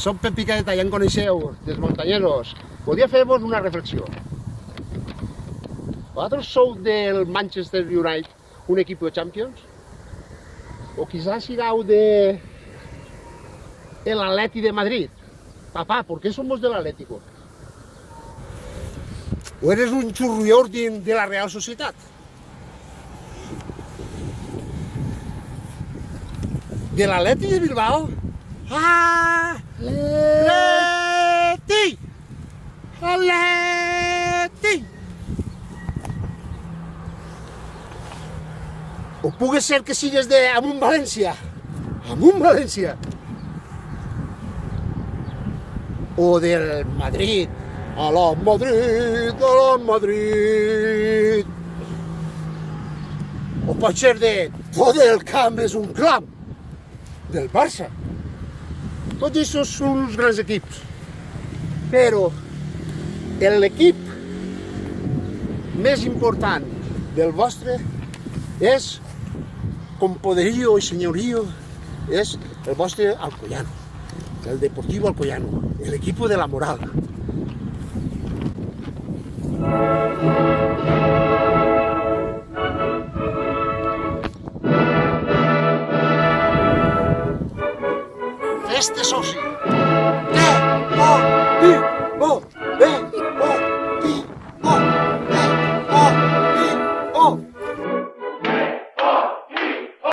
Soc Pep Picadeta, ja em coneixeu, dels muntanyeros. Volia fer-vos una reflexió. Vosaltres sou del Manchester United, un equip de Champions? O quizás sigueu de el Atleti de Madrid? Papá, ¿por qué somos del Atlético? ¿O eres un churrior de la Real Sociedad? ¿Del Atleti de Bilbao? ¡Ah! ¡Atleti! ¡Atleti! O pugui ser que sigues de Amunt València? Amunt València! O del Madrid? A la Madrid, a la Madrid! O pot ser de tot el camp és un clam, del Barça. Tots aquests són uns grans equips. Però l'equip més important del vostre és, con poderío y señorío, es el vostre Alcoyano, el Deportivo Alcoyano, el equipo de la moral. Este soci.